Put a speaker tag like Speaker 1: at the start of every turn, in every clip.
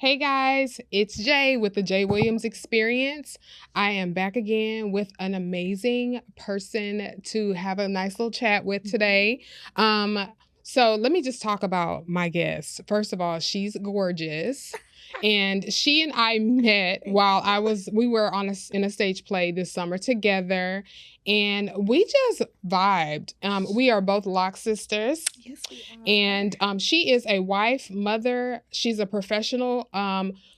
Speaker 1: Hey guys, it's Jay with the Jay Williams Experience. I am back again with an amazing person to have a nice little chat with today. So let me just talk about my guest. First of all, she's gorgeous. And she and I met while we were in a stage play this summer together, and we just vibed. We are both Lock sisters.
Speaker 2: Yes, we are.
Speaker 1: And she is a wife, mother. She's a professional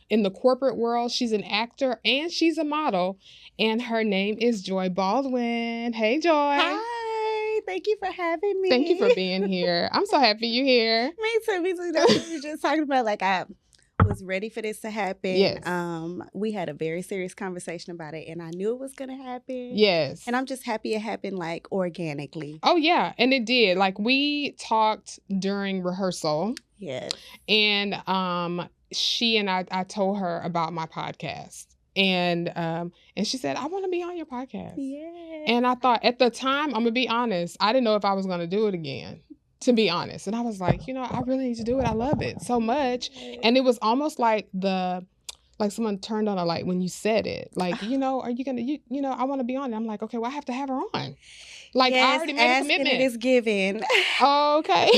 Speaker 1: in the corporate world. She's an actor and she's a model. And her name is Joy Baldwin. Hey, Joy.
Speaker 2: Hi, thank you for having me.
Speaker 1: Thank you for being here. I'm so happy you're here.
Speaker 2: Me too. That's what we were just talking about. Like, I was ready for this to happen.
Speaker 1: Yes.
Speaker 2: We had a very serious conversation about it, and I knew it was going to happen.
Speaker 1: Yes.
Speaker 2: And I'm just happy it happened, like, organically.
Speaker 1: Oh, yeah. And it did. Like, we talked during rehearsal.
Speaker 2: Yes.
Speaker 1: And she and I told her about my podcast. And she said, I want to be on your podcast.
Speaker 2: Yeah.
Speaker 1: And I thought at the time, I'm going to be honest, I didn't know if I was going to do it again, to be honest. And I was like, I really need to do it. I love it so much. And it was almost like someone turned on a light when you said it. Like, are you going to, I want to be on it. I'm like, okay, well, I have to have her on. Like,
Speaker 2: yes,
Speaker 1: I already made a commitment.
Speaker 2: It is given.
Speaker 1: Oh, okay.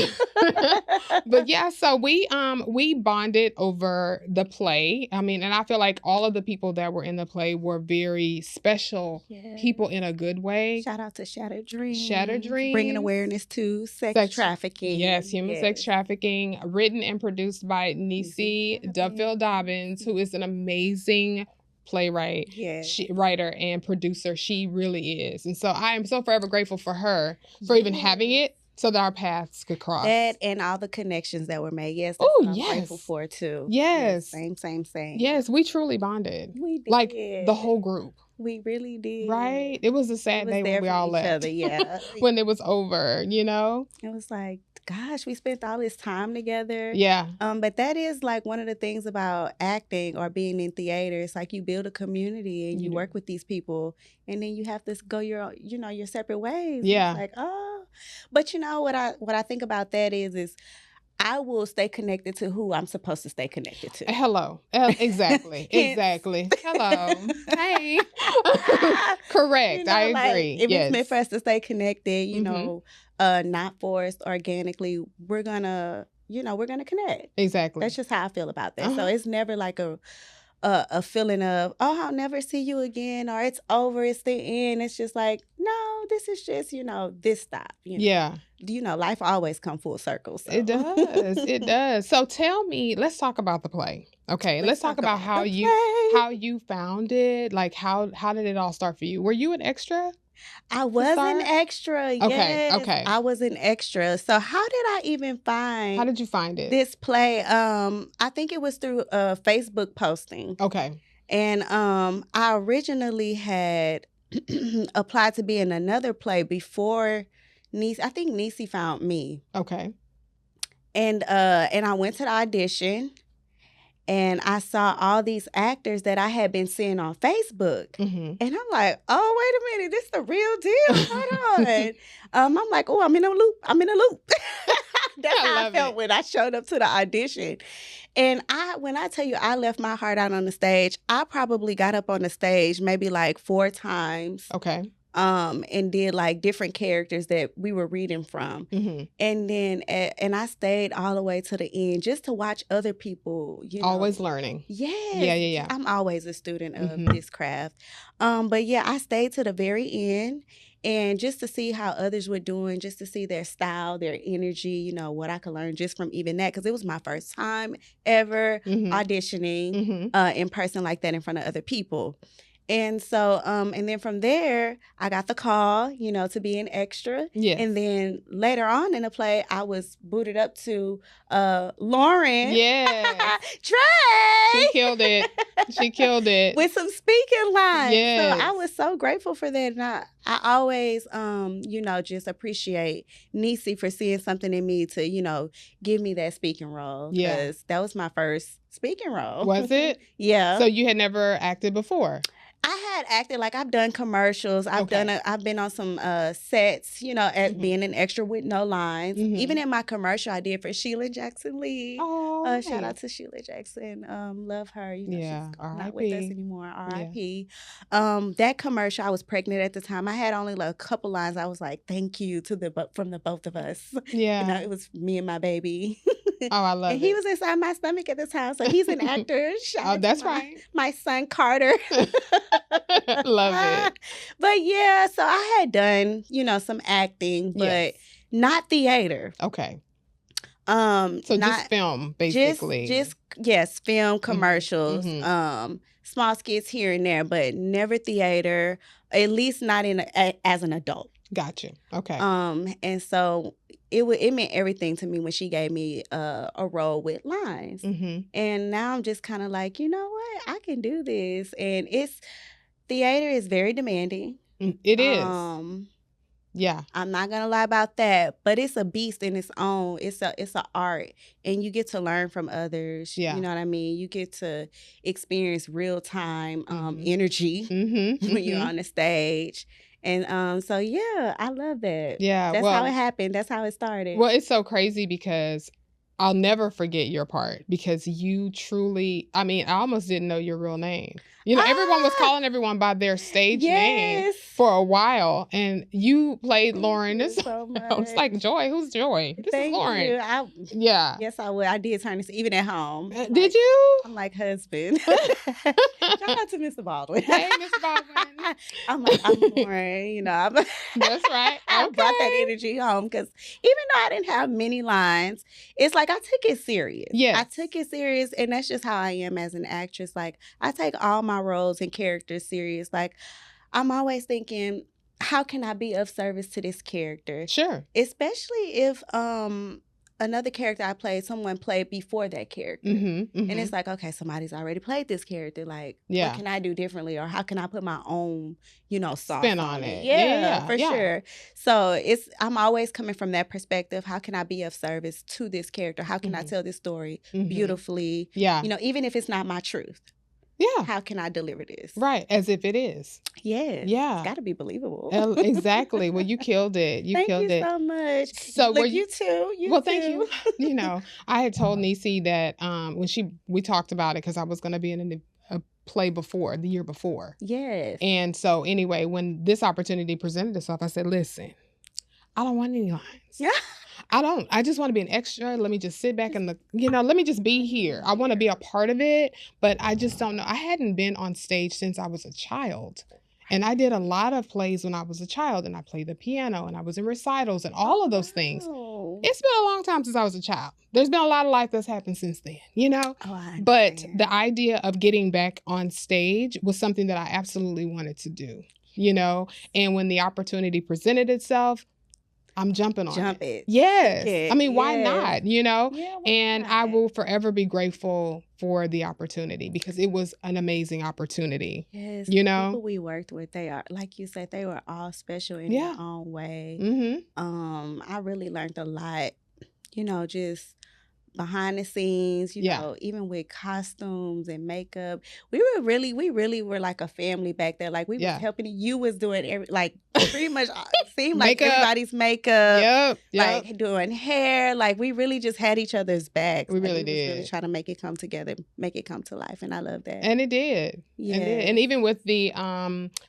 Speaker 1: But yeah, so we bonded over the play. I mean, and I feel like all of the people that were in the play were very special people in a good way.
Speaker 2: Shout out to Shattered Dreams.
Speaker 1: Shattered Dreams.
Speaker 2: Bringing awareness to sex trafficking.
Speaker 1: Yes, human sex trafficking. Written and produced by Niecy Duffield Dobbins, who is an amazing playwright, writer, and producer. She really is. And so I am so forever grateful for her for even having it so that our paths could cross.
Speaker 2: That and all the connections that were made. Yes, that's what I'm grateful for too.
Speaker 1: Yes.
Speaker 2: Same.
Speaker 1: Yes, we truly bonded.
Speaker 2: We did.
Speaker 1: Like the whole group.
Speaker 2: We really did.
Speaker 1: Right? It was a sad day when we all left.
Speaker 2: Yeah.
Speaker 1: When it was over, It
Speaker 2: was like, gosh, we spent all this time together.
Speaker 1: Yeah.
Speaker 2: But that is like one of the things about acting or being in theater. It's like you build a community and you work with these people, and then you have to go your separate ways.
Speaker 1: Yeah.
Speaker 2: It's like, oh, but what I think about that is I will stay connected to who I'm supposed to stay connected to.
Speaker 1: Hello. Exactly. Exactly. Hello. Hey. Correct. I agree.
Speaker 2: If it's meant for us to stay connected, not forced, organically, we're gonna connect.
Speaker 1: Exactly.
Speaker 2: That's just how I feel about that. So it's never like a feeling of, oh, I'll never see you again, or it's over, it's the end. It's just like, no, this is just, this stop.
Speaker 1: Yeah.
Speaker 2: Life always come full circle. So.
Speaker 1: It does. It does. So tell me, let's talk about the play. Okay. Let's talk about how you found it. Like how did it all start for you? Were you an extra?
Speaker 2: I was an extra. Yes,
Speaker 1: okay.
Speaker 2: I was an extra. So how did I even find?
Speaker 1: How did you find it?
Speaker 2: This play? I think it was through a Facebook posting.
Speaker 1: Okay.
Speaker 2: And I originally had applied to be in another play before Niecy. I think Niecy found me.
Speaker 1: Okay.
Speaker 2: And I went to the audition. And I saw all these actors that I had been seeing on Facebook.
Speaker 1: Mm-hmm.
Speaker 2: And I'm like, oh, wait a minute, this is the real deal. Hold on. I'm like, oh, I'm in a loop. That's how I felt when I showed up to the audition. And when I tell you I left my heart out on the stage, I probably got up on the stage maybe like 4 times.
Speaker 1: Okay.
Speaker 2: And did like different characters that we were reading from.
Speaker 1: Mm-hmm.
Speaker 2: And then, and I stayed all the way to the end just to watch other people,
Speaker 1: Always learning.
Speaker 2: Yes.
Speaker 1: Yeah.
Speaker 2: I'm always a student of this craft. But yeah, I stayed to the very end. And just to see how others were doing, just to see their style, their energy, what I could learn just from even that. Because it was my first time ever auditioning in person like that in front of other people. And so, and then from there, I got the call, to be an extra.
Speaker 1: Yes.
Speaker 2: And then later on in the play, I was booted up to Lauren.
Speaker 1: Yeah.
Speaker 2: Trey.
Speaker 1: She killed it.
Speaker 2: With some speaking lines.
Speaker 1: Yes.
Speaker 2: So I was so grateful for that. And I always, just appreciate Niecy for seeing something in me to, give me that speaking role.
Speaker 1: Yeah.
Speaker 2: Because that was my first speaking role.
Speaker 1: Was it?
Speaker 2: Yeah.
Speaker 1: So you had never acted before?
Speaker 2: I had acted like I've done commercials. I've been on some sets, you know, at being an extra with no lines. Even in my commercial I did for Sheila Jackson Lee.
Speaker 1: Oh,
Speaker 2: Shout out to Sheila Jackson. Love her. You know,
Speaker 1: yeah,
Speaker 2: she's not with us anymore. R.I.P.
Speaker 1: Yeah.
Speaker 2: That commercial, I was pregnant at the time. I had only like a couple lines. I was like, "Thank you to from the both of us."
Speaker 1: Yeah,
Speaker 2: you know, it was me and my baby.
Speaker 1: Oh, I love
Speaker 2: and he was inside my stomach at the time, so he's an actor.
Speaker 1: Oh, that's right.
Speaker 2: My son Carter.
Speaker 1: Love it.
Speaker 2: But yeah, so I had done, you know, some acting, but not theater.
Speaker 1: Okay.
Speaker 2: So
Speaker 1: just film, basically.
Speaker 2: Just yes, film, commercials, small skits here and there, but never theater. At least not as an adult.
Speaker 1: Gotcha. Okay.
Speaker 2: And so it meant everything to me when she gave me a role with lines. And now I'm just kind of like, you know what? I can do this. And theater is very demanding.
Speaker 1: It is. Yeah.
Speaker 2: I'm not gonna lie about that, but it's a beast in its own. It's a art, and you get to learn from others.
Speaker 1: Yeah.
Speaker 2: You know what I mean? You get to experience real time energy when you're on the stage. And so yeah, I love that.
Speaker 1: Yeah.
Speaker 2: That's how it happened. That's how it started.
Speaker 1: Well, it's so crazy because I'll never forget your part, because you truly, I mean, I almost didn't know your real name. You know, everyone was calling everyone by their stage name for a while, and you played Lauren. It's like, Joy, who's Joy? This is Lauren.
Speaker 2: You. Yes, I would. I did turn this even at home.
Speaker 1: Did you?
Speaker 2: I'm like, husband. Shout out to Mr. Baldwin.
Speaker 1: Hey, Mr. Baldwin.
Speaker 2: I'm Lauren. You know,
Speaker 1: that's right.
Speaker 2: I brought that energy home, because even though I didn't have many lines, it's like I took it serious.
Speaker 1: Yes.
Speaker 2: I took it serious, and that's just how I am as an actress. Like, I take all my roles and characters serious. Like, I'm always thinking, how can I be of service to this character?
Speaker 1: Sure.
Speaker 2: Especially if another character I played, someone played before that character. And it's like, okay, somebody's already played this character. Like, what can I do differently? Or how can I put my own, you know,
Speaker 1: spin on it?
Speaker 2: Yeah, for sure. So I'm always coming from that perspective. How can I be of service to this character? How can I tell this story beautifully? Yeah. You know, even if it's not my truth. Yeah. How can I deliver this?
Speaker 1: Right. As if it is.
Speaker 2: Yes.
Speaker 1: Yeah.
Speaker 2: It's got to be believable.
Speaker 1: Exactly. Well, you killed it. You killed it.
Speaker 2: Thank you so much.
Speaker 1: So
Speaker 2: look, you too.
Speaker 1: Well, thank you. You know, I had told Niecy that when we talked about it, because I was going to be in a play the year before.
Speaker 2: Yes.
Speaker 1: And so anyway, when this opportunity presented itself, I said, listen, I don't want any lines. Yeah. I just want to be an extra. Let me just sit back let me just be here. I want to be a part of it, but I just don't know. I hadn't been on stage since I was a child. And I did a lot of plays when I was a child, and I played the piano, and I was in recitals and all of those things. It's been a long time since I was a child. There's been a lot of life that's happened since then, you know? But the idea of getting back on stage was something that I absolutely wanted to do, you know? And when the opportunity presented itself, I'm jumping on it. Yes. I mean, why not? You know? Yeah, and I will forever be grateful for the opportunity, because it was an amazing opportunity.
Speaker 2: Yes.
Speaker 1: You know?
Speaker 2: The people we worked with, they are, like you said, they were all special in their own way. I really learned a lot, you know, just behind the scenes, you know, even with costumes and makeup. We really were like a family back there. Like, we was helping you, was doing pretty much seemed like everybody's makeup. Like doing hair. Like, we really just had each other's backs.
Speaker 1: We really did.
Speaker 2: We was really trying to make it come together, make it come to life. And I love that.
Speaker 1: And it did. Yeah. And even with the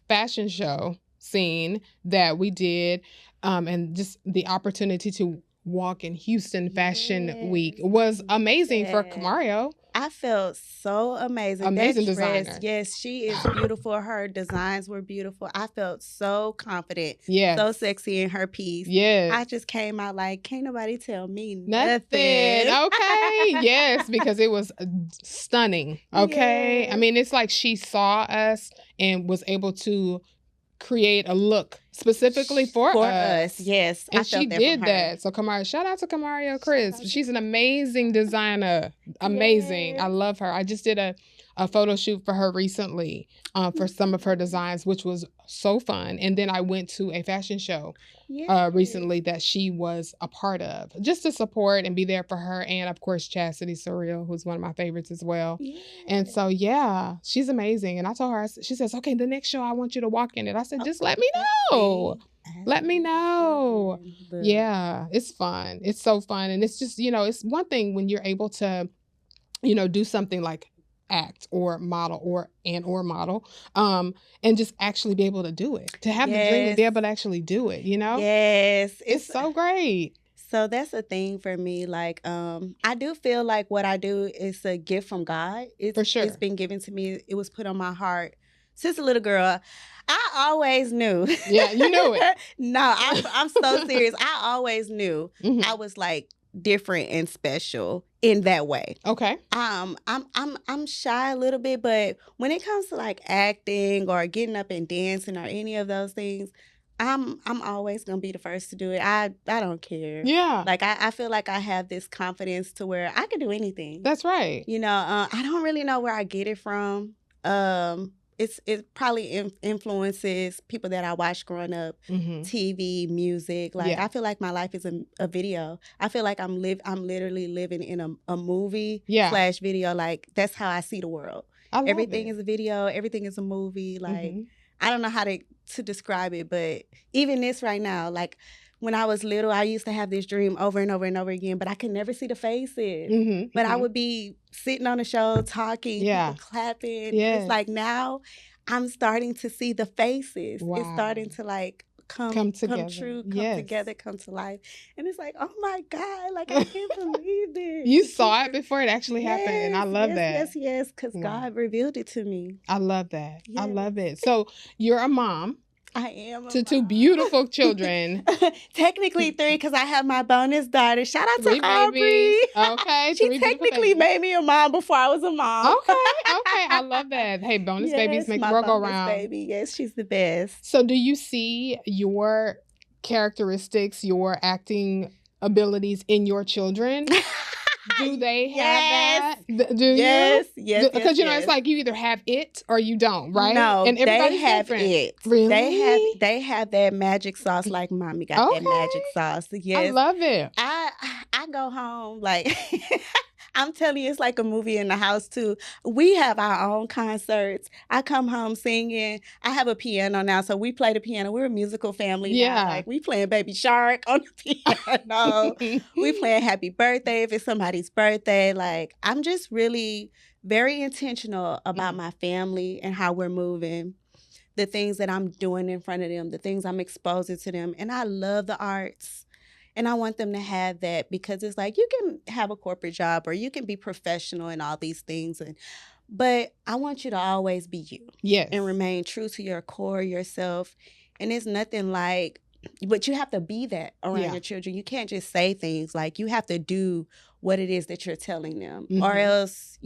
Speaker 1: fashion show scene that we did, and just the opportunity to walk in Houston Fashion Week was amazing for Camario.
Speaker 2: I felt so amazing.
Speaker 1: Amazing designer.
Speaker 2: Yes, she is beautiful. Her designs were beautiful. I felt so confident.
Speaker 1: Yes.
Speaker 2: So sexy in her piece.
Speaker 1: Yes.
Speaker 2: I just came out like, can't nobody tell me
Speaker 1: nothing.
Speaker 2: Okay.
Speaker 1: Yes, because it was stunning. Okay. Yes. I mean, it's like she saw us and was able to create a look specifically for us.
Speaker 2: Yes.
Speaker 1: And she did that. So Camario, shout out to Camario Chris. She's an amazing designer. Amazing. Yes. I love her. I just did a photo shoot for her recently for some of her designs, which was so fun. And then I went to a fashion show recently that she was a part of, just to support and be there for her. And of course, Chastity Surreal, who's one of my favorites as well.
Speaker 2: Yeah.
Speaker 1: And so, yeah, she's amazing. And I told her, she says, okay, the next show I want you to walk in it. I said, just let me know. Let me know. Yeah, it's fun. It's so fun. And it's just, it's one thing when you're able to, do something like act or model or model, and just actually be able to do it, to have the dream and be able to actually do it,
Speaker 2: Yes.
Speaker 1: It's so great.
Speaker 2: So that's a thing for me. Like, I do feel like what I do is a gift from God.
Speaker 1: For sure.
Speaker 2: It's been given to me. It was put on my heart since a little girl. I always knew.
Speaker 1: Yeah, you knew it.
Speaker 2: No, I'm so serious. I always knew I was like different and special in that way.
Speaker 1: Okay.
Speaker 2: I'm shy a little bit, but when it comes to like acting or getting up and dancing or any of those things, I'm always gonna be the first to do it. I don't care.
Speaker 1: Yeah.
Speaker 2: Like I feel like I have this confidence to where I can do anything.
Speaker 1: That's right.
Speaker 2: I don't really know where I get it from. It probably influences people that I watched growing up, TV, music. Like I feel like my life is a video. I feel like I'm literally living in a movie / video. Like that's how I see the world. Everything is a video. Everything is a movie. Like I don't know how to describe it, but even this right now, like when I was little, I used to have this dream over and over and over again, but I could never see the faces. But I would be sitting on the show talking, people clapping. It's like now I'm starting to see the faces. Wow. It's starting to like come true, together, come to life. And it's like, oh my God, like I can't believe this.
Speaker 1: You saw it before it actually happened, and I love that.
Speaker 2: Yes, because God revealed it to me.
Speaker 1: I love that. Yes. I love it. So you're a mom.
Speaker 2: I am
Speaker 1: to 2 beautiful children.
Speaker 2: Technically 3, because I have my bonus daughter. Shout out
Speaker 1: 3
Speaker 2: to Aubrey.
Speaker 1: Okay.
Speaker 2: She technically made me a mom before I was a mom.
Speaker 1: Okay. I love that. Hey, bonus babies make the world go round.
Speaker 2: Baby. Yes, she's the best.
Speaker 1: So do you see your characteristics, your acting abilities in your children? Do they have that? Do you?
Speaker 2: Yes.
Speaker 1: Because it's like you either have it or you don't, right?
Speaker 2: No,
Speaker 1: and
Speaker 2: they have
Speaker 1: different.
Speaker 2: It.
Speaker 1: Really?
Speaker 2: They have that magic sauce, like mommy got that magic sauce. Yes,
Speaker 1: I love it.
Speaker 2: I go home like I'm telling you, it's like a movie in the house too. We have our own concerts. I come home singing. I have a piano now, so we play the piano. We're a musical family now. Like we playing Baby Shark on the piano. We playing Happy Birthday if it's somebody's birthday. Like I'm just really very intentional about my family and how we're moving. The things that I'm doing in front of them, the things I'm exposing to them. And I love the arts. And I want them to have that because it's like you can have a corporate job or you can be professional and all these things. But I want you to always be you.
Speaker 1: Yes.
Speaker 2: And remain true to your core, yourself. And it's nothing like, but you have to be that around your children. You can't just say things. Like you have to do what it is that you're telling them. Or else,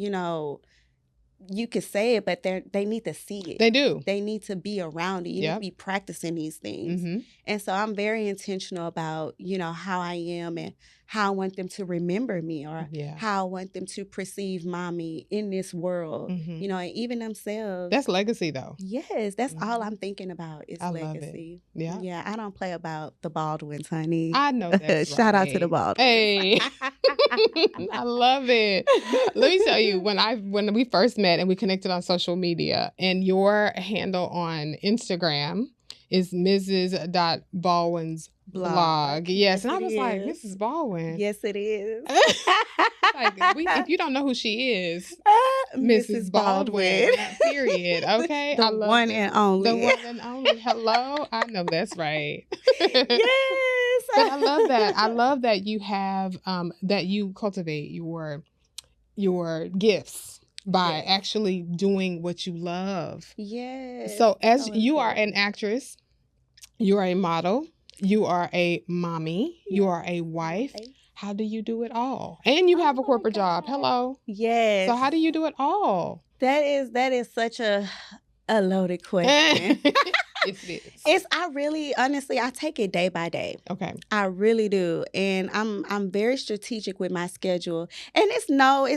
Speaker 2: you could say it, but they need to see it.
Speaker 1: They do.
Speaker 2: They need to be around it. You need to be practicing these things. And so I'm very intentional about, how I am and how I want them to remember me or how I want them to perceive mommy in this world, and even themselves.
Speaker 1: That's legacy though.
Speaker 2: Yes, that's all I'm thinking about is legacy. Yeah, I don't play about the Baldwins, honey.
Speaker 1: I know that's
Speaker 2: Shout out to the Baldwins.
Speaker 1: Hey. I love it. Let me tell you, when we first met and we connected on social media, and your handle on Instagram is Mrs. Baldwin's blog. Yes. And I was like, Mrs. Baldwin.
Speaker 2: Yes, it is.
Speaker 1: If you don't know who she is, Mrs. Baldwin. Period. Okay.
Speaker 2: The one and only.
Speaker 1: The one and only. Hello. I know that's right.
Speaker 2: Yes.
Speaker 1: But I love that. I love that you have that you cultivate your gifts by actually doing what you love.
Speaker 2: Yes.
Speaker 1: So as you are an actress, you are a model, you are a mommy, you are a wife. How do you do it all? And you have a corporate job. Hello.
Speaker 2: Yes.
Speaker 1: So how do you do it all?
Speaker 2: That is such a loaded question.
Speaker 1: Yes, it is.
Speaker 2: I really, honestly, I take it day by day.
Speaker 1: Okay.
Speaker 2: I really do. And I'm very strategic with my schedule. And it's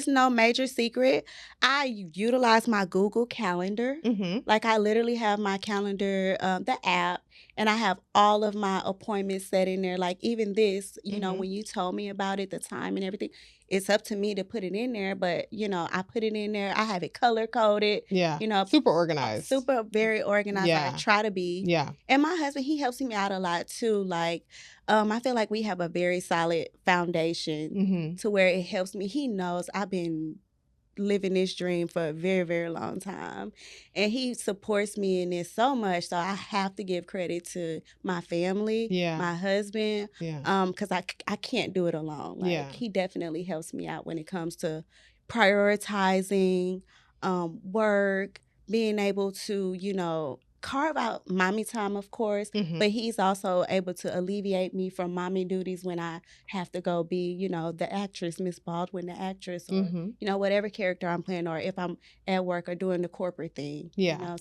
Speaker 2: no major secret. I utilize my Google Calendar.
Speaker 1: Mm-hmm.
Speaker 2: Like I literally have my calendar, the app, and I have all of my appointments set in there. Like even this, when you told me about it, the time and everything, it's up to me to put it in there. But, I put it in there. I have it color coded.
Speaker 1: Yeah. Super organized.
Speaker 2: Super, very organized.
Speaker 1: Yeah.
Speaker 2: I try to be.
Speaker 1: Yeah.
Speaker 2: And my husband, he helps me out a lot too. Like, I feel like we have a very solid foundation to where it helps me. He knows I've been living this dream for a very, very long time. And he supports me in this so much. So I have to give credit to my family, my husband, because I can't do it alone. Like he definitely helps me out when it comes to prioritizing work, being able to, carve out mommy time, of course, but he's also able to alleviate me from mommy duties when I have to go be, the actress, Miss Baldwin, the actress, or, whatever character I'm playing, or if I'm at work or doing the corporate thing.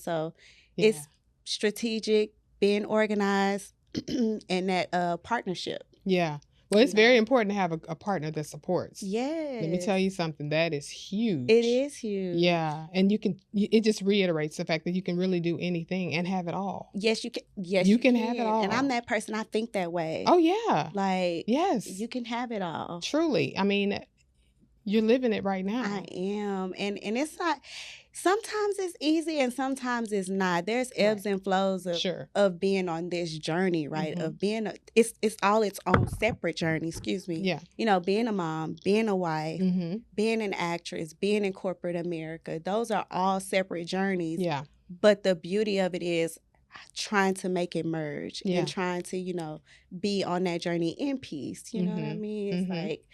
Speaker 2: So it's strategic, being organized, and that partnership.
Speaker 1: Yeah. Well, it's very important to have a partner that supports.
Speaker 2: Yes.
Speaker 1: Let me tell you something. That is huge.
Speaker 2: It is huge.
Speaker 1: Yeah. And it just reiterates the fact that you can really do anything and have it all.
Speaker 2: Yes, you can. Yes,
Speaker 1: you can have it all.
Speaker 2: And I'm that person. I think that way.
Speaker 1: Oh, yeah.
Speaker 2: Like,
Speaker 1: yes.
Speaker 2: You can have it all.
Speaker 1: Truly. I mean, you're living it right now.
Speaker 2: I am. And it's not, sometimes it's easy and sometimes it's not. There's ebbs and flows of being on this journey, right? Of being, it's all its own separate journey, excuse me.
Speaker 1: Yeah.
Speaker 2: Being a mom, being a wife, being an actress, being in corporate America, those are all separate journeys.
Speaker 1: Yeah.
Speaker 2: But the beauty of it is trying to make it merge and trying to, be on that journey in peace. You know what I mean? It's like,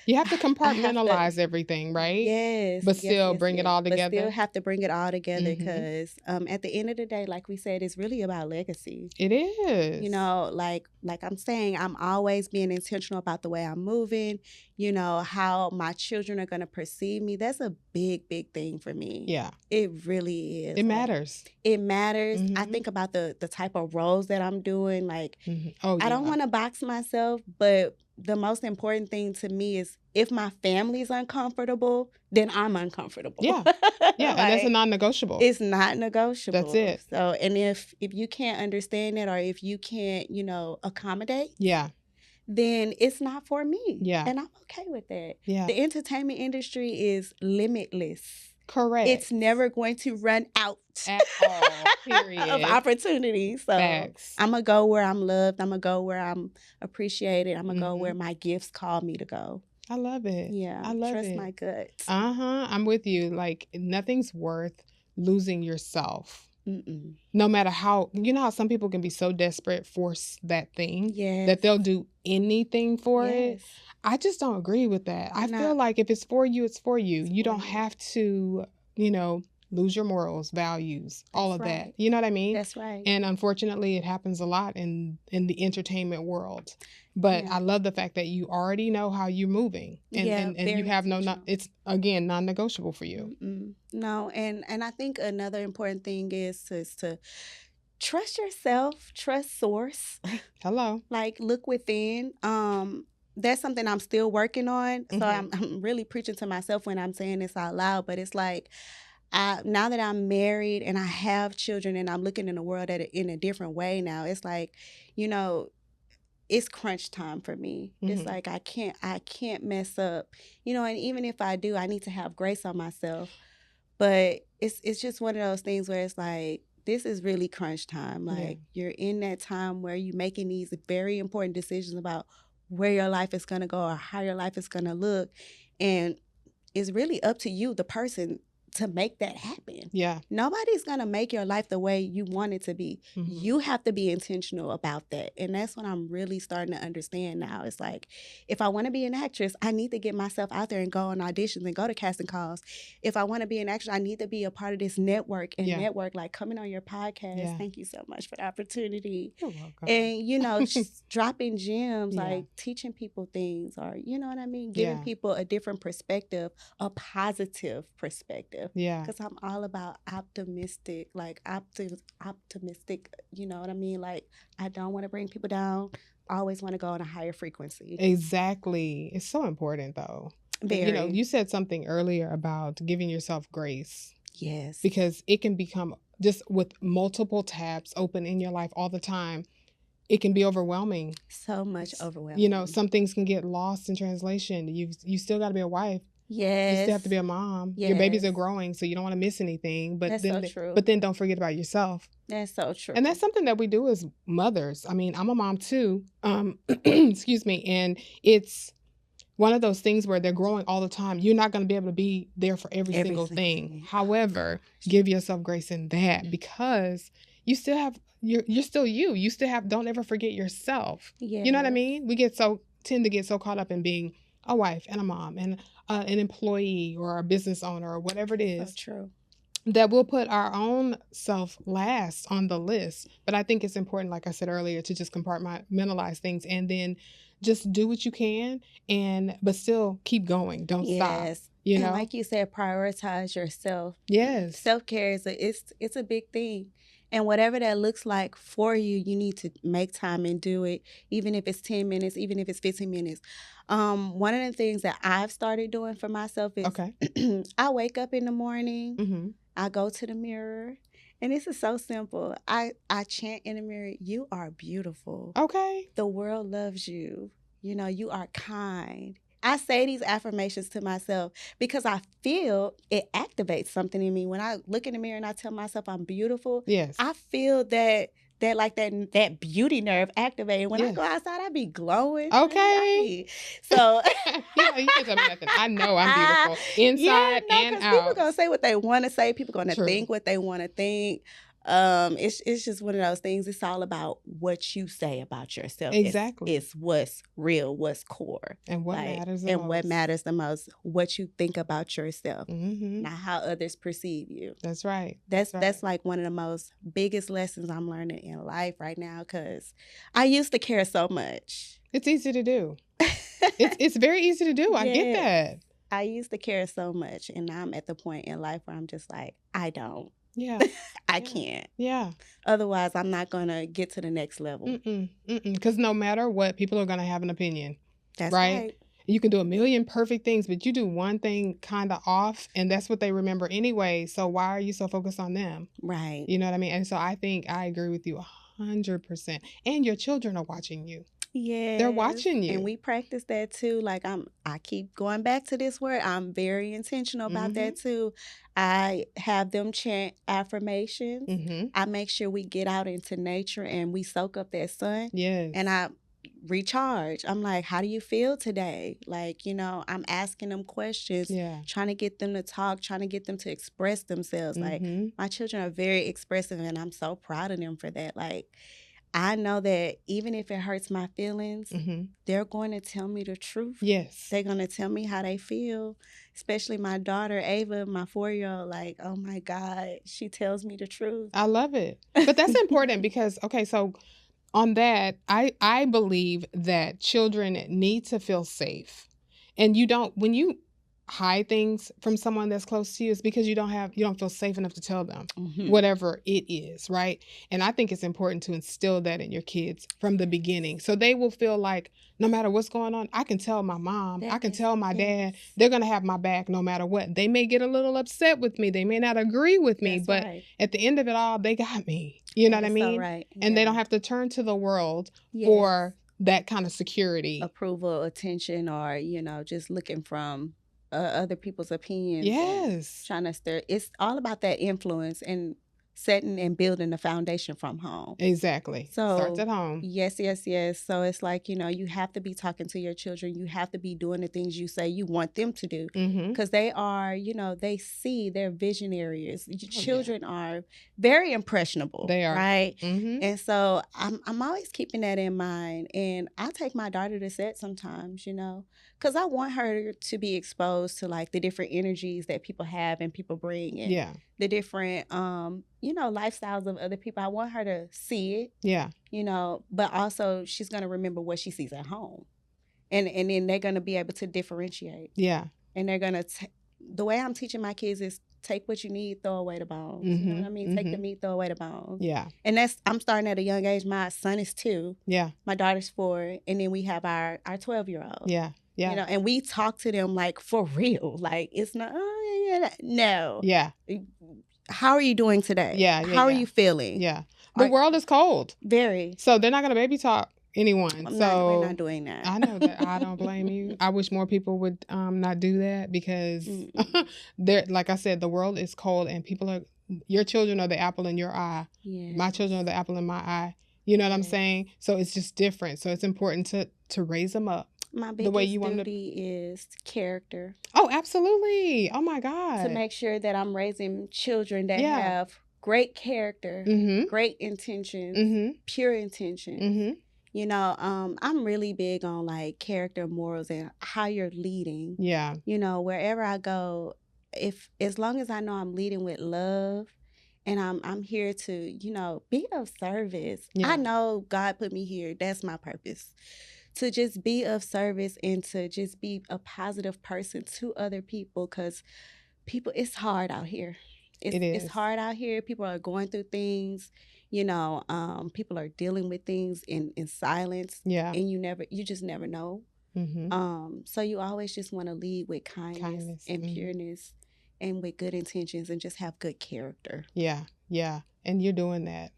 Speaker 1: you have to compartmentalize everything, right?
Speaker 2: Yes.
Speaker 1: But still bring it all together.
Speaker 2: But still have to bring it all together because at the end of the day, like we said, it's really about legacy.
Speaker 1: It is.
Speaker 2: Like I'm saying, I'm always being intentional about the way I'm moving, how my children are going to perceive me. That's a big, big thing for me.
Speaker 1: Yeah.
Speaker 2: It really is.
Speaker 1: It matters.
Speaker 2: It matters. I think about the type of roles that I'm doing. Like, I don't want to box myself, but the most important thing to me is if my family's uncomfortable, then I'm uncomfortable.
Speaker 1: Yeah. Yeah. And that's a non-negotiable.
Speaker 2: It's not negotiable.
Speaker 1: That's it.
Speaker 2: So, and if you can't understand it or if you can't, accommodate.
Speaker 1: Yeah.
Speaker 2: Then it's not for me.
Speaker 1: Yeah.
Speaker 2: And I'm okay with that.
Speaker 1: Yeah.
Speaker 2: The entertainment industry is limitless.
Speaker 1: Correct.
Speaker 2: It's never going to run out
Speaker 1: at all, period.
Speaker 2: of opportunities. So
Speaker 1: Facts.
Speaker 2: I'm going to go where I'm loved. I'm going to go where I'm appreciated. I'm going to go where my gifts call me to go.
Speaker 1: I love it.
Speaker 2: Yeah.
Speaker 1: I love
Speaker 2: Trust
Speaker 1: it.
Speaker 2: my guts.
Speaker 1: I'm with you. Like, nothing's worth losing yourself. No matter how, how some people can be so desperate for that thing that they'll do anything for it. I just don't agree with that. I feel like if it's for you, it's for you. You don't have to, lose your morals, values, all of that. You know what I mean?
Speaker 2: That's right.
Speaker 1: And unfortunately, it happens a lot in the entertainment world. But I love the fact that you already know how you're moving, and you have it's again non-negotiable for you.
Speaker 2: No, and I think another important thing is to trust yourself, trust source.
Speaker 1: Hello.
Speaker 2: Like look within. That's something I'm still working on. So I'm really preaching to myself when I'm saying this out loud. But it's like, now that I'm married and I have children and I'm looking in the world in a different way now, it's like, it's crunch time for me. It's like I can't mess up, and even if I do, I need to have grace on myself. But it's just one of those things where it's like, this is really crunch time. Like you're in that time where you're making these very important decisions about where your life is going to go or how your life is going to look. And it's really up to you, the person, to make that happen.
Speaker 1: Yeah.
Speaker 2: Nobody's going to make your life the way you want it to be. You have to be intentional about that. And that's what I'm really starting to understand now. It's like, if I want to be an actress, I need to get myself out there and go on auditions and go to casting calls. If I want to be an actress, I need to be a part of this network network, like coming on your podcast. Yeah. Thank you so much for the opportunity.
Speaker 1: You're welcome.
Speaker 2: And, just dropping gems, like teaching people things or, you know what I mean? Giving people a different perspective, a positive perspective. positive.
Speaker 1: Yeah.
Speaker 2: Because I'm all about optimistic, like optimistic, you know what I mean? Like, I don't want to bring people down. I always want to go on a higher frequency.
Speaker 1: Exactly. It's so important though. You know,
Speaker 2: Very.
Speaker 1: you said something earlier about giving yourself grace
Speaker 2: Yes.
Speaker 1: because it can become just with multiple tabs open in your life all the time. It can be overwhelming.
Speaker 2: So much overwhelming.
Speaker 1: You know, some things can get lost in translation. You still got to be a wife.
Speaker 2: Yes.
Speaker 1: You still have to be a mom.
Speaker 2: Yes.
Speaker 1: Your babies are growing, so you don't want to miss anything. But
Speaker 2: That's
Speaker 1: then,
Speaker 2: so true.
Speaker 1: But then don't forget about yourself.
Speaker 2: That's so true.
Speaker 1: And that's something that we do as mothers. I mean, I'm a mom too. Excuse me. And it's one of those things where they're growing all the time. You're not going to be able to be there for every single thing. However, give yourself grace in that because you still have you're still you. You still have. Don't ever forget yourself. Yes. You know what I mean? We tend to get so caught up in being a wife and a mom and an employee or a business owner or whatever it is.
Speaker 2: So true.
Speaker 1: That we'll put our own self last on the list. But I think it's important, like I said earlier, to just compartmentalize things and then just do what you can but still keep going. Don't stop. You know,
Speaker 2: and like you said, prioritize yourself.
Speaker 1: Yes.
Speaker 2: Self-care it's a big thing. And whatever that looks like for you, you need to make time and do it, even if it's 10 minutes, even if it's 15 minutes. One of the things that I've started doing for myself is I wake up in the morning, mm-hmm. I go to the mirror, and this is so simple. I chant in the mirror, you are beautiful.
Speaker 1: Okay.
Speaker 2: The world loves you. You know, you are kind. I say these affirmations to myself because I feel it activates something in me. When I look in the mirror and I tell myself I'm beautiful,
Speaker 1: yes,
Speaker 2: I feel that beauty nerve activated. When I go outside, I be glowing.
Speaker 1: Okay.
Speaker 2: So
Speaker 1: you can tell me nothing. I know I'm beautiful inside and out.
Speaker 2: People gonna say what they want to say. People gonna think what they want to think. It's just one of those things. It's all about what you say about yourself.
Speaker 1: Exactly.
Speaker 2: It's what's real, what's core,
Speaker 1: and what matters the most.
Speaker 2: And what matters the most, what you think about yourself,
Speaker 1: mm-hmm.
Speaker 2: not how others perceive you.
Speaker 1: That's right.
Speaker 2: That's like one of the most biggest lessons I'm learning in life right now, because I used to care so much.
Speaker 1: It's easy to do. it's very easy to do. I get that.
Speaker 2: I used to care so much, and now I'm at the point in life where I'm just like, I don't.
Speaker 1: Yeah.
Speaker 2: I can't.
Speaker 1: Yeah.
Speaker 2: Otherwise, I'm not going to get to the next level.
Speaker 1: Because no matter what, people are going to have an opinion.
Speaker 2: That's right.
Speaker 1: You can do a million perfect things, but you do one thing kind of off, and that's what they remember anyway. So why are you so focused on them?
Speaker 2: Right.
Speaker 1: You know what I mean? And so I think I agree with you 100%. And your children are watching you. Yeah, they're watching you,
Speaker 2: and we practice that too. Like I keep going back to this word. I'm very intentional about that too. I have them chant affirmations. Mm-hmm. I make sure we get out into nature and we soak up that sun.
Speaker 1: Yes,
Speaker 2: and I recharge. I'm like, how do you feel today? Like, you know, I'm asking them questions, trying to get them to talk, trying to get them to express themselves. Like, my children are very expressive, and I'm so proud of them for that. Like, I know that even if it hurts my feelings, they're going to tell me the truth.
Speaker 1: Yes.
Speaker 2: They're going to tell me how they feel, especially my daughter, Ava, my 4-year-old. Like, oh, my God, she tells me the truth.
Speaker 1: I love it. But that's important because, okay, so on that, I believe that children need to feel safe. And when you hide things from someone that's close to you, it's because you don't feel safe enough to tell them whatever it is, right? And I think it's important to instill that in your kids from the beginning, so they will feel like no matter what's going on, I can tell my mom, I can tell my dad, they're gonna have my back no matter what. They may get a little upset with me, they may not agree with me, but at the end of it all, they got me. You know what I mean?
Speaker 2: So right.
Speaker 1: And they don't have to turn to the world for that kind of security,
Speaker 2: approval, attention, or just looking from other people's opinions.
Speaker 1: Yes.
Speaker 2: Trying to stir. It's all about that influence and setting and building the foundation from home.
Speaker 1: Exactly.
Speaker 2: So
Speaker 1: starts at home.
Speaker 2: Yes. So it's like, you have to be talking to your children. You have to be doing the things you say you want them to do, because they are, they see, they're visionaries. Children are very impressionable.
Speaker 1: They are.
Speaker 2: Right. And so I'm always keeping that in mind. And I take my daughter to set sometimes, because I want her to be exposed to like the different energies that people have and people bring, and the different lifestyles of other people. I want her to see it. Yeah. But also she's gonna remember what she sees at home, and then they're gonna be able to differentiate. Yeah. And they're gonna the way I'm teaching my kids is take what you need, throw away the bones. You know what I mean? Take the meat, throw away the bones.
Speaker 1: Yeah.
Speaker 2: And I'm starting at a young age. My son is 2.
Speaker 1: Yeah.
Speaker 2: My daughter's 4. And then we have our 12-year-old.
Speaker 1: Yeah. Yeah.
Speaker 2: You know, and we talk to them like for real. Like it's not, no.
Speaker 1: Yeah.
Speaker 2: How are you doing today?
Speaker 1: Yeah.
Speaker 2: How are you feeling?
Speaker 1: Yeah. The world is cold.
Speaker 2: Very.
Speaker 1: So they're not going to baby talk anyone.
Speaker 2: We're not doing that.
Speaker 1: I know that. I don't blame you. I wish more people would not do that because they're, like I said, the world is cold and your children are the apple in your eye.
Speaker 2: Yes.
Speaker 1: My children are the apple in my eye. You know what I'm saying? So it's just different. So it's important to raise them up.
Speaker 2: My biggest duty is character.
Speaker 1: Oh, absolutely. Oh, my God.
Speaker 2: To make sure that I'm raising children that have great character, great intentions, pure intentions. You know, I'm really big on like character, morals, and how you're leading.
Speaker 1: Yeah.
Speaker 2: You know, wherever I go, as long as I know I'm leading with love, and I'm here to, you know, be of service. Yeah. I know God put me here. That's my purpose. To just be of service and to just be a positive person to other people, because it's hard out here. It's hard out here. People are going through things, you know, people are dealing with things in silence. Yeah. And you just never know. So you always just want to lead with kindness. And pureness and with good intentions and just have good character. Yeah. Yeah. And you're doing that.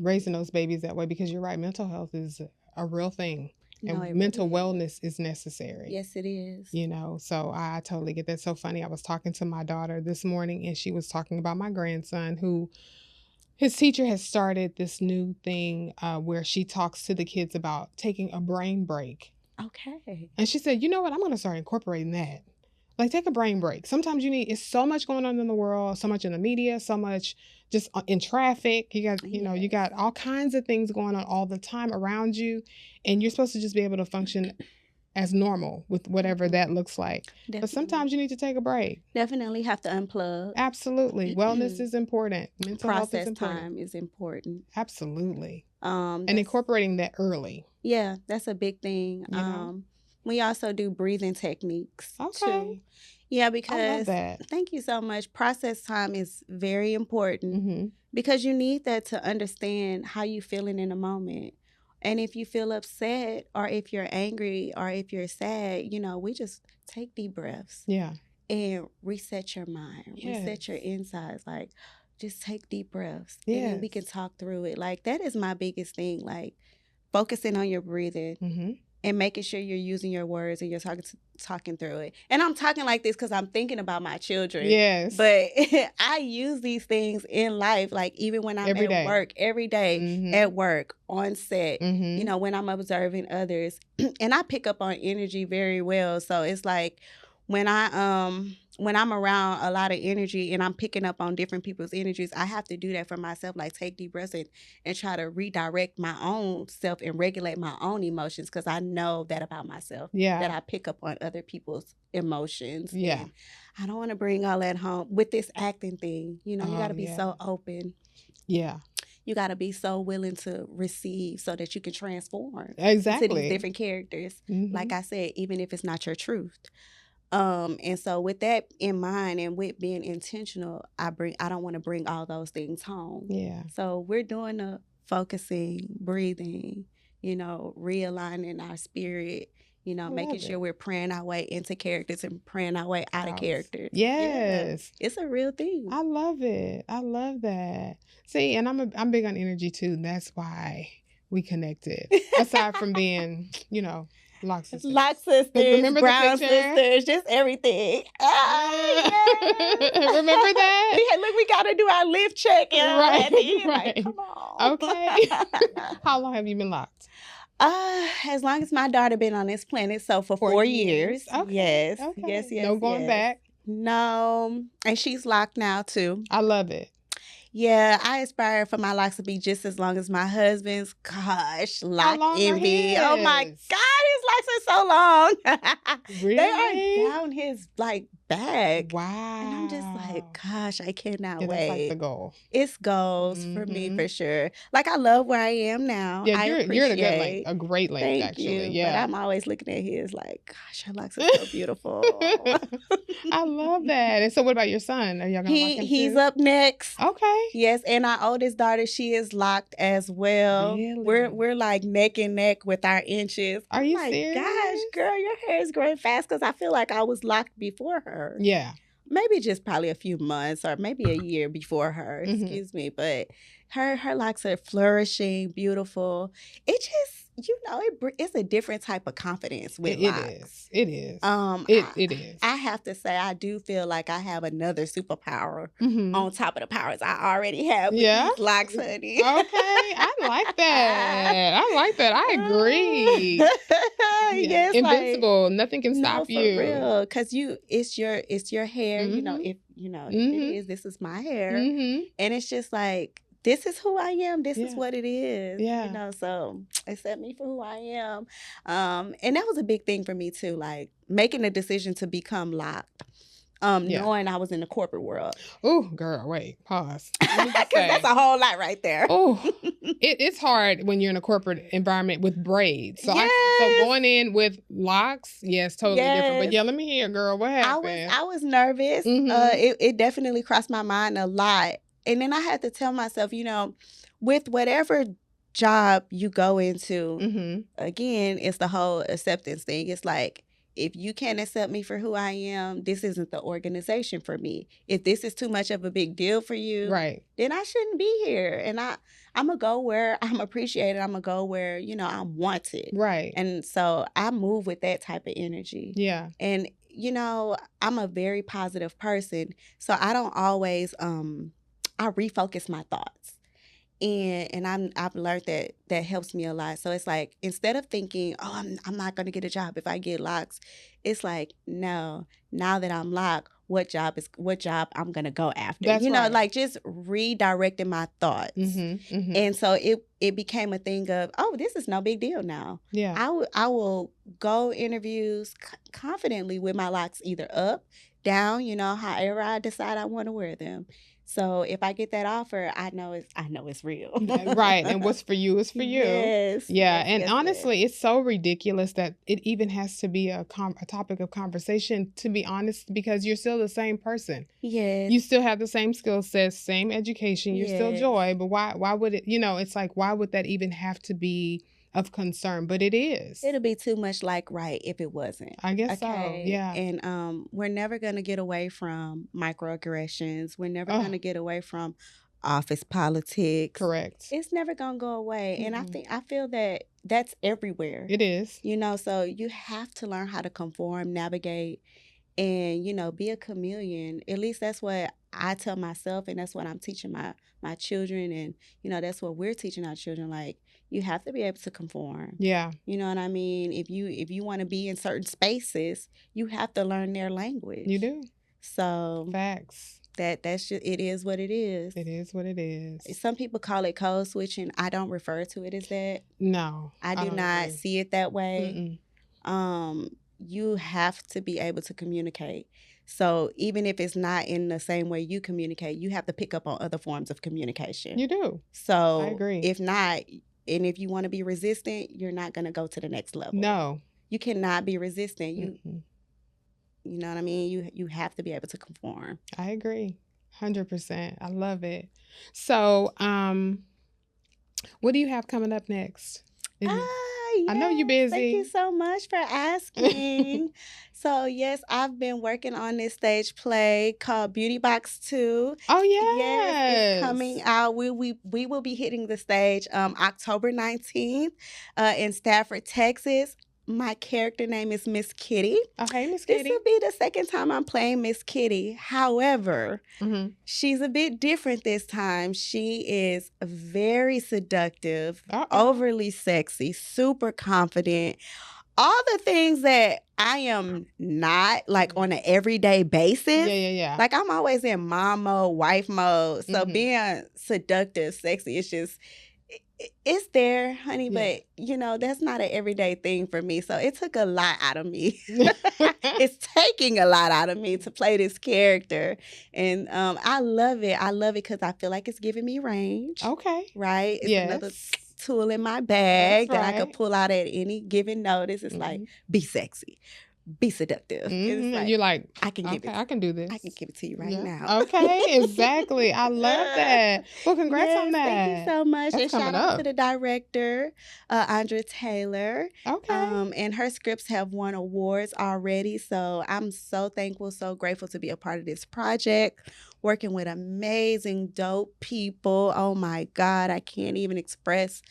Speaker 2: Raising those babies that way, because you're right. Mental health is a real thing. And mental wellness is necessary. Yes, it is.
Speaker 1: You know, so I totally get that. So funny. I was talking to my daughter this morning and she was talking about my grandson who, his teacher has started this new thing where she talks to the kids about taking a brain break.
Speaker 2: Okay.
Speaker 1: And she said, you know what? I'm going to start incorporating that. Like, take a brain break. Sometimes it's so much going on in the world, so much in the media, so much just in traffic. You got, you got all kinds of things going on all the time around you. And you're supposed to just be able to function as normal with whatever that looks like. Definitely. But sometimes you need to take a break.
Speaker 2: Definitely have to unplug.
Speaker 1: Absolutely. Wellness is important. Mental health is important.
Speaker 2: Process time is important.
Speaker 1: Absolutely. And incorporating that early.
Speaker 2: Yeah, that's a big thing. You know? We also do breathing techniques too. Yeah, because
Speaker 1: I love that.
Speaker 2: Thank you so much. Process time is very important because you need that to understand how you're feeling in a moment. And if you feel upset or if you're angry or if you're sad, you know, we just take deep breaths. Yeah. And reset your mind, reset your insides. Like, just take deep breaths. Yeah. And then we can talk through it. Like, that is my biggest thing. Like, focusing on your breathing. And making sure you're using your words and you're talking through it. And I'm talking like this because I'm thinking about my children. Yes. But I use these things in life, like even when I'm at work, every day at work, on set, you know, when I'm observing others. And I pick up on energy very well. So it's like when I'm around a lot of energy and I'm picking up on different people's energies, I have to do that for myself, like take deep breaths and try to redirect my own self and regulate my own emotions, because I know that about myself, that I pick up on other people's emotions. Yeah. And I don't want to bring all that home with this acting thing. You know, you got to be so open. Yeah. You got to be so willing to receive so that you can transform to these different characters. Like I said, even if it's not your truth. And so with that in mind and with being intentional, I don't want to bring all those things home. Yeah. So we're doing the focusing, breathing, you know, realigning our spirit, you know, making sure we're praying our way into characters and praying our way out of characters. Yes. Yeah. It's a real thing.
Speaker 1: I love it. I love that. See, and I'm big on energy too. That's why we connected. Aside from being, you know, Lock sisters.
Speaker 2: Remember brown sisters, just everything.
Speaker 1: Remember that?
Speaker 2: Look, we got to do our lift check.
Speaker 1: Right.
Speaker 2: Like, come on.
Speaker 1: Okay. How long have you been locked?
Speaker 2: As long as my daughter been on this planet, so for 4 years. Okay. Yes. Okay. Yes.
Speaker 1: No going back.
Speaker 2: No. And she's locked now too.
Speaker 1: I love it.
Speaker 2: Yeah, I aspire for my locks to be just as long as my husband's. Gosh, lock envy. Oh my God, his locks are so long. Really? They are down his like back.
Speaker 1: Wow.
Speaker 2: And I'm just like, gosh, I cannot
Speaker 1: Yeah, that's like the
Speaker 2: wait.
Speaker 1: goal.
Speaker 2: It's goals for me
Speaker 1: Mhm.
Speaker 2: for sure. Like, I love where I am now.
Speaker 1: Yeah,
Speaker 2: I
Speaker 1: you're in a good length,
Speaker 2: appreciate.
Speaker 1: a great length,
Speaker 2: Thank
Speaker 1: actually.
Speaker 2: you. But
Speaker 1: Yeah.
Speaker 2: I'm always looking at his like, gosh, her locks are so beautiful.
Speaker 1: I love that. And so what about your son? Are y'all gonna lock him
Speaker 2: He's
Speaker 1: too?
Speaker 2: up next.
Speaker 1: Okay.
Speaker 2: Yes, and our oldest daughter, she is locked as well.
Speaker 1: Really?
Speaker 2: We're like neck and neck with our inches.
Speaker 1: Are
Speaker 2: I'm
Speaker 1: you
Speaker 2: like,
Speaker 1: serious?
Speaker 2: gosh, girl, your hair is growing fast because I feel like I was locked before her.
Speaker 1: Yeah.
Speaker 2: Maybe just probably a few months or maybe a year before her.
Speaker 1: Mhm.
Speaker 2: Excuse me, but her locks are flourishing, beautiful. It just, it's a different type of confidence with
Speaker 1: It
Speaker 2: locks.
Speaker 1: is. It is. It is.
Speaker 2: I have to say, I do feel like I have another superpower
Speaker 1: Mhm.
Speaker 2: on top of the powers I already have with
Speaker 1: Yeah?
Speaker 2: these locks, honey.
Speaker 1: Okay. I like that. I like that. I agree. Yeah.
Speaker 2: Yes,
Speaker 1: Invincible. Nothing can
Speaker 2: no,
Speaker 1: stop
Speaker 2: for
Speaker 1: you.
Speaker 2: real, because it's your hair.
Speaker 1: Mhm.
Speaker 2: If it
Speaker 1: Mhm.
Speaker 2: is, this is my hair,
Speaker 1: Mhm.
Speaker 2: and it's just like, this is who I am. This is
Speaker 1: Yeah.
Speaker 2: what it is.
Speaker 1: Yeah.
Speaker 2: So accept me for who I am. And that was a big thing for me too, like making the decision to become locked.
Speaker 1: Yeah.
Speaker 2: Knowing I was in the corporate world.
Speaker 1: Oh, girl, wait, pause.
Speaker 2: Because that's a whole lot right there.
Speaker 1: Oh, it's hard when you're in a corporate environment with braids. So, so
Speaker 2: Yes.
Speaker 1: going in with locks, yes, totally different. But
Speaker 2: Yes.
Speaker 1: yeah, let me hear, girl, what happened?
Speaker 2: I was nervous.
Speaker 1: Mhm.
Speaker 2: It definitely crossed my mind a lot. And then I had to tell myself, with whatever job you go into,
Speaker 1: Mhm.
Speaker 2: again, it's the whole acceptance thing. It's like, if you can't accept me for who I am, this isn't the organization for me. If this is too much of a big deal for you,
Speaker 1: Right.
Speaker 2: then I shouldn't be here. And I'm going to go where I'm appreciated. I'm going to go where, I'm wanted.
Speaker 1: Right.
Speaker 2: And so I move with that type of energy.
Speaker 1: Yeah.
Speaker 2: And, I'm a very positive person. So I don't always, I refocus my thoughts. And I've learned that helps me a lot. So it's like, instead of thinking, oh, I'm not going to get a job if I get locks, it's like, no, now that I'm locked, what job I'm going to go after?
Speaker 1: That's right.
Speaker 2: Like just redirecting my thoughts.
Speaker 1: Mm-hmm, mm-hmm.
Speaker 2: And so it became a thing of, oh, this is no big deal now.
Speaker 1: Yeah.
Speaker 2: I will go interviews confidently with my locks either up, down, however I decide I want to wear them. So if I get that offer, I know it's real.
Speaker 1: Right. And what's for you is for you.
Speaker 2: Yes.
Speaker 1: Yeah.
Speaker 2: Yes,
Speaker 1: And
Speaker 2: yes,
Speaker 1: honestly,
Speaker 2: yes.
Speaker 1: it's so ridiculous that it even has to be a topic of conversation, to be honest, because you're still the same person.
Speaker 2: Yes.
Speaker 1: You still have the same skill sets, same education. You're still
Speaker 2: Yes.
Speaker 1: Joy. But why would it, it's like, why would that even have to be of concern? But it is.
Speaker 2: It'll be too much like right if it wasn't.
Speaker 1: I guess so. Yeah.
Speaker 2: And we're never gonna get away from microaggressions. We're never gonna get away from office politics.
Speaker 1: Correct.
Speaker 2: It's never gonna go away.
Speaker 1: Mm-hmm.
Speaker 2: And I feel that that's everywhere.
Speaker 1: It is.
Speaker 2: So you have to learn how to conform, navigate, and be a chameleon. At least that's what I tell myself, and that's what I'm teaching my children, and that's what we're teaching our children. Like, you have to be able to conform.
Speaker 1: Yeah.
Speaker 2: You know what I mean? If you want to be in certain spaces, you have to learn their language.
Speaker 1: You do.
Speaker 2: So
Speaker 1: facts.
Speaker 2: That's just, it is what it is.
Speaker 1: It is what it is.
Speaker 2: Some people call it code switching. I don't refer to it as that.
Speaker 1: No.
Speaker 2: I do not
Speaker 1: agree.
Speaker 2: see it that way.
Speaker 1: Mm-mm.
Speaker 2: You have to be able to communicate. So even if it's not in the same way you communicate, you have to pick up on other forms of communication.
Speaker 1: You do.
Speaker 2: So
Speaker 1: I agree.
Speaker 2: If not, and if you want to be resistant, you're not going to go to the next level.
Speaker 1: No.
Speaker 2: You cannot be resistant.
Speaker 1: Mm-mm.
Speaker 2: You know what I mean? You have to be able to conform.
Speaker 1: I agree. 100%. I love it. So, what do you have coming up next?
Speaker 2: Yes.
Speaker 1: I know you're busy.
Speaker 2: Thank you so much for asking. So, yes, I've been working on this stage play called Beauty Box 2.
Speaker 1: Oh, yes.
Speaker 2: Yes, it's coming out. We will be hitting the stage October 19th in Stafford, Texas. My character name is Miss Kitty.
Speaker 1: Okay, Miss Kitty.
Speaker 2: This will be the second time I'm playing Miss Kitty. However, she's a bit different this time. She is very seductive, overly sexy, super confident. All the things that I am not, like, on an everyday basis.
Speaker 1: Yeah.
Speaker 2: Like, I'm always in mom mode, wife mode. So being seductive, sexy, it's there, honey,
Speaker 1: Yeah.
Speaker 2: but that's not an everyday thing for me. So it took a lot out of me. It's taking a lot out of me to play this character. And I love it. I love it because I feel like it's giving me range.
Speaker 1: Okay.
Speaker 2: Right? It's another
Speaker 1: Yes.
Speaker 2: tool in my bag
Speaker 1: That's
Speaker 2: that I could
Speaker 1: right.
Speaker 2: pull out at any given notice. It's like, be sexy, be seductive. It's
Speaker 1: And
Speaker 2: like,
Speaker 1: you're like,
Speaker 2: I can give
Speaker 1: okay,
Speaker 2: it.
Speaker 1: I can do this.
Speaker 2: I can give it to you right
Speaker 1: Yeah.
Speaker 2: now.
Speaker 1: Okay, exactly. I love that. Well, congrats on
Speaker 2: Yes,
Speaker 1: that.
Speaker 2: thank you so much.
Speaker 1: That's
Speaker 2: And shout
Speaker 1: coming
Speaker 2: out
Speaker 1: up.
Speaker 2: to the director, Andrea Taylor.
Speaker 1: Okay.
Speaker 2: And her scripts have won awards already. So I'm so thankful, so grateful to be a part of this project, working with amazing, dope people. Oh my God, I can't even express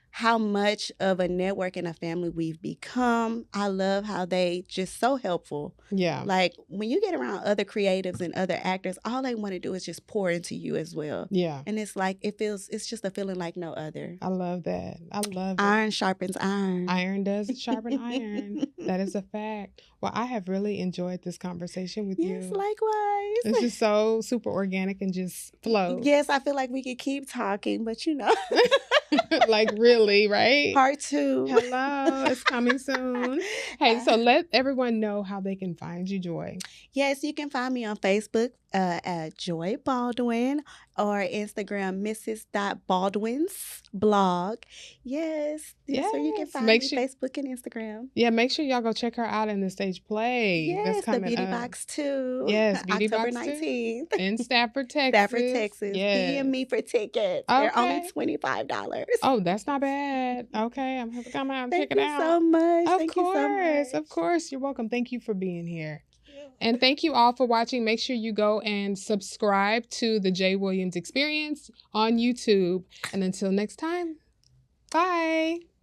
Speaker 2: how much of a network and a family we've become. I love how they just so helpful.
Speaker 1: Yeah.
Speaker 2: Like when you get around other creatives and other actors, all they want to do is just pour into you as well.
Speaker 1: Yeah.
Speaker 2: And it's like it's just a feeling like no other.
Speaker 1: I love that. I love it.
Speaker 2: Iron sharpens iron.
Speaker 1: Iron does sharpen iron. That is a fact. Well, I have really enjoyed this conversation with you.
Speaker 2: Yes, likewise.
Speaker 1: It's just so super organic and just flow.
Speaker 2: Yes, I feel like we could keep talking, but
Speaker 1: like really, right?
Speaker 2: Part 2.
Speaker 1: Hello, it's coming soon. Hey, so let everyone know how they can find you, Joy.
Speaker 2: Yes, you can find me on Facebook at Joy Baldwin or Instagram Mrs.Baldwin's blog. Yes, that's where you can find me, Facebook and Instagram.
Speaker 1: Yeah, make sure y'all go check her out in the stage play.
Speaker 2: Yes,
Speaker 1: that's coming
Speaker 2: the Beauty
Speaker 1: up.
Speaker 2: Box 2.
Speaker 1: Yes, Beauty
Speaker 2: October
Speaker 1: Box
Speaker 2: 19th.
Speaker 1: In Stafford, Texas.
Speaker 2: Stafford, Texas.
Speaker 1: Yes.
Speaker 2: DM me for tickets.
Speaker 1: Okay.
Speaker 2: They're only $25.
Speaker 1: Oh, that's not bad. Okay, I'm going to come out and check it out.
Speaker 2: Thank you so much.
Speaker 1: Of course. Of course. You're welcome. Thank you for being here. And thank you all for watching. Make sure you go and subscribe to the Jay Williams Experience on YouTube. And until next time, bye.